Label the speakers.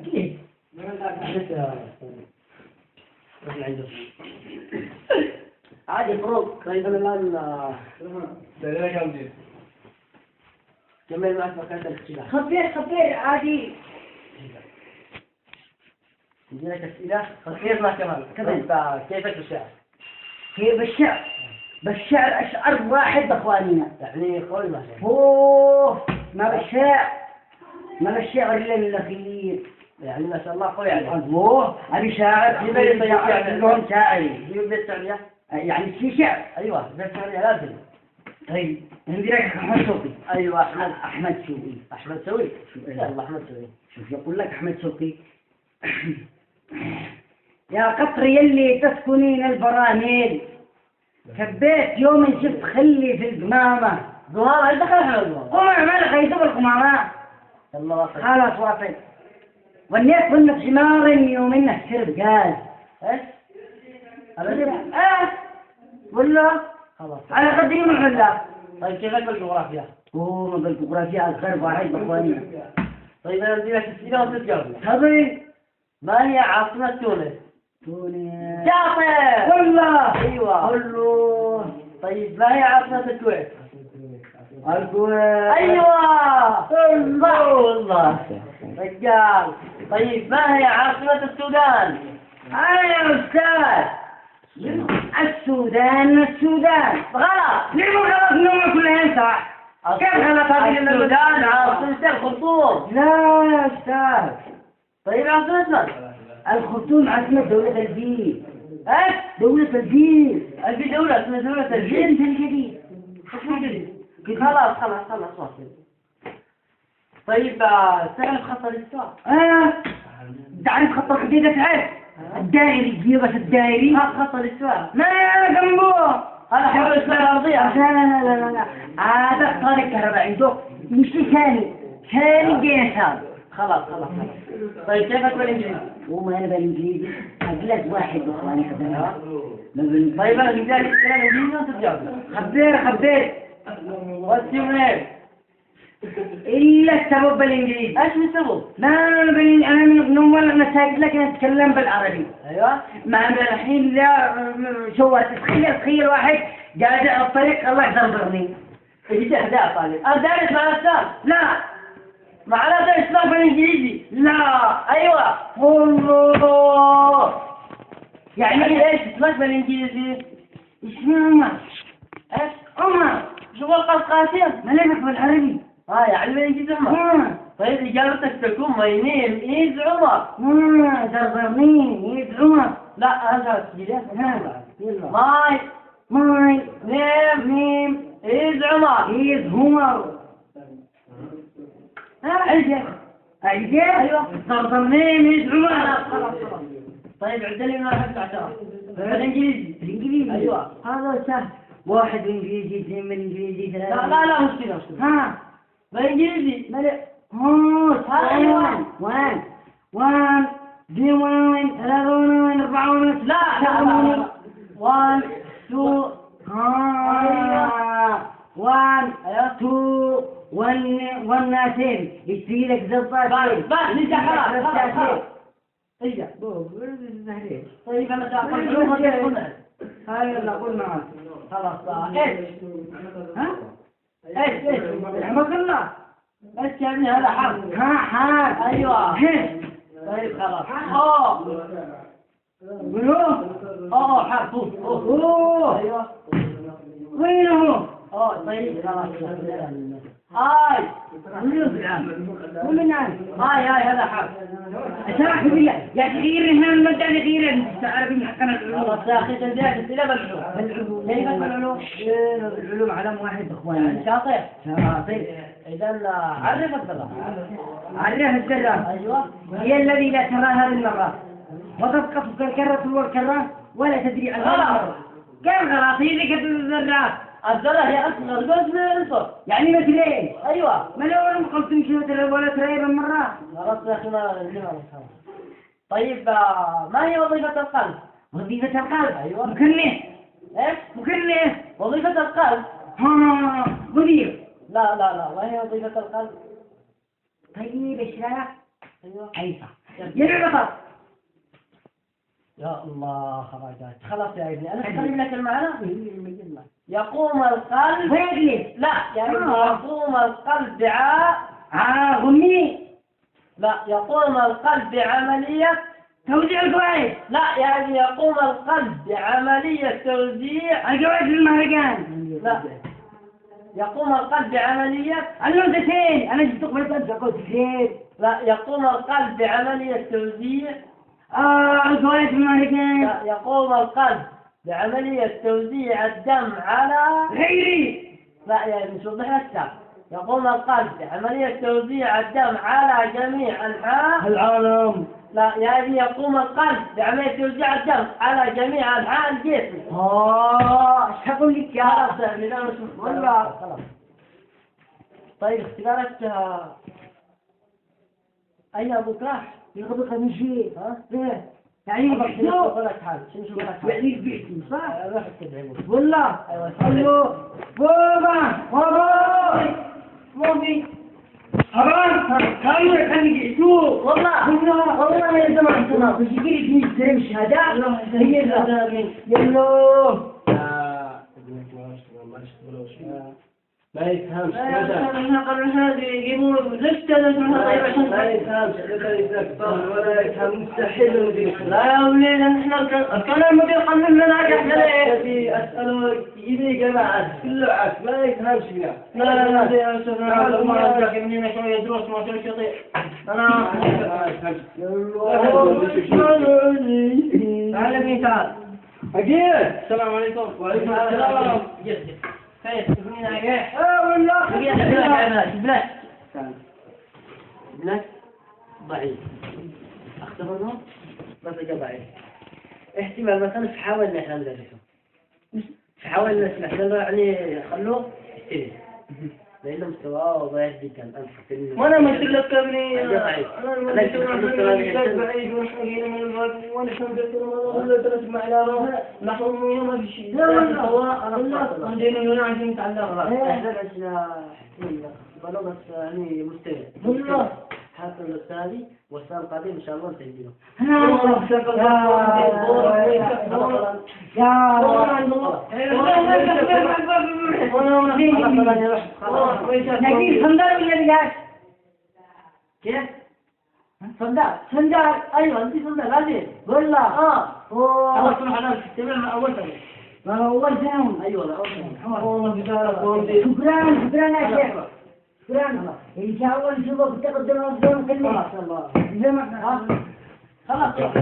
Speaker 1: كيف؟ عادي فروق تقريبا الآن كمل معك مكان الاختلاف.
Speaker 2: خبر عادي.
Speaker 1: يجيلك أسئلة خير ما كمان كمان كيفك بالشعر؟
Speaker 2: كيف بالشعر؟ بالشعر أشعر واحد أخوانينا.
Speaker 1: يعني قول ما شاء
Speaker 2: أوه ما بالشعر إلا الأخير.
Speaker 1: يعني ما شاء الله قوي عليك.
Speaker 2: أوه أبي شاعر.
Speaker 1: يبي يعني
Speaker 2: لون شاعري.
Speaker 1: يبي بيت شعرية؟
Speaker 2: يعني في شعر.
Speaker 1: أيوة بيت شعرية لازم.
Speaker 2: طيب عندي لك أحمد شوقي.
Speaker 1: أيوة
Speaker 2: أحمد شوقي.
Speaker 1: أحمد شوقي. يلا أحمد شوقي.
Speaker 2: شوف يقول لك أحمد شوقي. يا قطر يلي تسكنين البراميل، كبيت يوم شفت خلي في القمامة.
Speaker 1: قمامة أنت خلف على القمامة.
Speaker 2: قمامة مالك يدور القمامة.
Speaker 1: يلا واصل.
Speaker 2: خلاص واصل. والناس كنا حمار يوم انه شرب غاز.
Speaker 1: ايش؟
Speaker 2: ولا
Speaker 1: خلاص.
Speaker 2: على قدري من ولا.
Speaker 1: طيب كيفك بالجغرافيا؟
Speaker 2: اوه بالجغرافيا الغرب واحد اخواني.
Speaker 1: طيب أنا بدي لك أسئلة وأنت تجاوب.
Speaker 2: تفضل.
Speaker 1: ما هي عاصمة تونس؟
Speaker 2: تونس.
Speaker 1: شاطر.
Speaker 2: والله.
Speaker 1: أيوة.
Speaker 2: الله.
Speaker 1: طيب ما هي عاصمة الكويت؟
Speaker 2: الكويت.
Speaker 1: أيوة. والله. رجال. طيب ما هي عاصمة السودان؟
Speaker 2: يا أستاذ. السودان.
Speaker 1: غلط.
Speaker 2: ليه مو غلط نوم كلها صح؟ كيف غلط هذه
Speaker 1: السودان عاصمة الخرطوم.
Speaker 2: لا يا أستاذ.
Speaker 1: طيب عاصمة من؟
Speaker 2: الخرطوم عاصمة دولة الفيل.
Speaker 1: ايش؟
Speaker 2: دولة الفيل.
Speaker 1: في دولة اسمها دولة الجيل.
Speaker 2: انت الجديد.
Speaker 1: خلاص واصل. طيب تعرف خط الاستواء؟
Speaker 2: تعرف خط الحديدة تعرف؟ الدائري جيبة الدائري.
Speaker 1: خط الاستواء.
Speaker 2: ما جنبه.
Speaker 1: هذا حول الكرة الأرضية.
Speaker 2: لا هذا الطارق الكهرباء عنده يمشي ثاني جيسان.
Speaker 1: خلاص. طيب كيفك بالإنجليزي؟
Speaker 2: وما أنا بالإنجليزي أجلس واحد إخواني خبرها.
Speaker 1: طيب أنا بدي أسألك كلام إنجليزي وأنت تجاوب.
Speaker 2: خبر.
Speaker 1: What's your name؟
Speaker 2: إلا السبب بالإنجليزي.
Speaker 1: إيش السبب؟
Speaker 2: لا أنا من أول أنا سايق لك أنا أتكلم بالعربي.
Speaker 1: أيوة.
Speaker 2: ما أنا الحين لا شو تخيل واحد قاعد على الطريق الله يضربني.
Speaker 1: إيش أهداف طالب؟ أدرس مع الأستاذ.
Speaker 2: لا
Speaker 1: معناته إسلام بالإنجليزي.
Speaker 2: لا.
Speaker 1: أيوة.
Speaker 2: الله.
Speaker 1: يعني إيش إسلام بالإنجليزي؟
Speaker 2: اسمه
Speaker 1: إيش؟
Speaker 2: عمر.
Speaker 1: شو القاسم؟
Speaker 2: ملامح بالعربي.
Speaker 1: يعني بالإنجليزي عمر. طيب إجابتك تكون my name is عمر.
Speaker 2: ضربني يد عمر.
Speaker 1: لا هذا كذا.
Speaker 2: يلا.
Speaker 1: my name is عمر.
Speaker 2: يد عمر. أيوة. ضربني يد عمر.
Speaker 1: خلاص. طيب عدلي من 11 بالإنجليزي. أيوة.
Speaker 2: هذا سهل. واحد بالإنجليزي، اثنين بالإنجليزي، ثلاثة.
Speaker 1: لا مشكلة. بالإنجليزي.
Speaker 2: أيوة. 1 2 3 4
Speaker 1: لا 1 2
Speaker 2: 1 2 1 يشتري لك زباط.
Speaker 1: بس نجا خلاص.
Speaker 2: ايش
Speaker 1: طيب أنا سأقول
Speaker 2: هاي يلا قول معك.
Speaker 1: خلاص.
Speaker 2: ايش رحمك الله.
Speaker 1: ايش يعني هذا حرف؟
Speaker 2: حرف.
Speaker 1: ايوه. طيب خلاص.
Speaker 2: قولوا.
Speaker 1: حرف. ايوه.
Speaker 2: وينه؟
Speaker 1: طيب خلاص. هاي هذا حرف.
Speaker 2: أشرح بالله يا تغيير هنا المبدأ غير عربي حقنا العلوم.
Speaker 1: خلاص يا أخي تنزل أسئلة بالعلوم. كيف بالعلوم؟
Speaker 2: العلوم علم واحد إخواني.
Speaker 1: شاطر.
Speaker 2: إذا
Speaker 1: عرف الذرة.
Speaker 2: عرف الذرة.
Speaker 1: أيوة.
Speaker 2: هي الذي لا تراها بالمرة وتبقى كالكرة والكرة ولا تدري عنها المرة. كيف غلط؟ هي اللي الذرات.
Speaker 1: الذرة هي أصغر جزء من العنصر.
Speaker 2: يعني مثل إيش؟
Speaker 1: أيوة.
Speaker 2: ما لو قلت مشي ولا ترى بالمرة.
Speaker 1: خلاص يا أخي ما طيب ما هي وظيفة القلب؟
Speaker 2: وظيفة القلب.
Speaker 1: أيوة.
Speaker 2: مكنه.
Speaker 1: إيش؟
Speaker 2: مكنه.
Speaker 1: وظيفة القلب.
Speaker 2: مدير.
Speaker 1: لا ما هي وظيفة القلب؟
Speaker 2: طيب إيش لا؟
Speaker 1: ايوه
Speaker 2: عيسى يا قطط يا الله خلاص يا ابني انا
Speaker 1: اقرب لك المعنى. يقوم القلب لا يعني يقوم القلب
Speaker 2: غني
Speaker 1: لا يقوم القلب بعملية
Speaker 2: توزيع الفوائد
Speaker 1: لا يعني يقوم القلب بعملية توزيع
Speaker 2: الجوائز للمهرجان
Speaker 1: لا يقوم القلب بعملية
Speaker 2: النمذجين انا جبت قبل انت قلت خير
Speaker 1: لا يقوم القلب بعملية توزيع
Speaker 2: الجوائز للمهرجان
Speaker 1: لا يقوم القلب بعملية توزيع الدم على
Speaker 2: غيري
Speaker 1: لا يعني مش وضح لك. يقوم القلب بعملية توزيع الدم على جميع أنحاء
Speaker 2: العالم
Speaker 1: لا يعني يقوم القلب بعملية توزيع الدم على جميع أنحاء الجسم.
Speaker 2: ايش اقول لك يا
Speaker 1: خلاص يعني لا مش
Speaker 2: والله
Speaker 1: خلاص. طيب اختبارك أي أبوك راح؟
Speaker 2: ياخذ خمسين
Speaker 1: ها؟
Speaker 2: ايه يعني
Speaker 1: أقول لك حال شنو لك حال؟
Speaker 2: يعني بيتي صح
Speaker 1: روح اتبعي
Speaker 2: والله
Speaker 1: أيوة
Speaker 2: الو بابا ما في حرام كانوا يعيشوا والله يا جماعه بس يجي يستلم شهادات هي يلا
Speaker 1: ما يفهمش
Speaker 2: احنا قررنا هذه يجيبوا لست لازم طيب عشان
Speaker 1: ما يفهمش ولا يفهم مستحيل.
Speaker 2: لا يا وليد احنا كان المدير قال لنا ناجح
Speaker 1: الذي أسأله يجيني جماعة كله عاش ما يفهمش فيها.
Speaker 2: لا يا شيخ انا ما ادرك مني شويه دروس ما شويه شيء انا تعال بني تعال
Speaker 1: أكيد.
Speaker 2: السلام عليكم
Speaker 1: وعليكم السلام. كيف تبني نجاح؟
Speaker 2: والله
Speaker 1: ابنك ضعيف. اختبرناه بس جا ضعيف. احتمال مثلا تحاول ان احنا ندرسه. تحاول نسمح له يعني خلوه يستوي. لأنه مستواه ضعيف جدا أنصح.
Speaker 2: وانا مثل لك يا ابني
Speaker 1: انا
Speaker 2: بعيد وحقين من الغد وانا شنبت ولا درس معلامه نحن ما في شيء
Speaker 1: لا والله
Speaker 2: عندنا عايزين نتعلم
Speaker 1: احنا بس بس يعني مستوي.
Speaker 2: والله
Speaker 1: حتى الثاني والسنة القادمة إن شاء الله نسجله. كيف؟ صندال أيوة أنت صندال لازم والله خلاص نروح على السبيل من أول سنة.
Speaker 2: أول سنة
Speaker 1: أيوة أول سنة.
Speaker 2: والله شكرا يا شيخ شكرا إن شاء الله نشوفك تقدم أفضل كلمة
Speaker 1: خلاص الله.
Speaker 2: خلاص
Speaker 1: خلاص.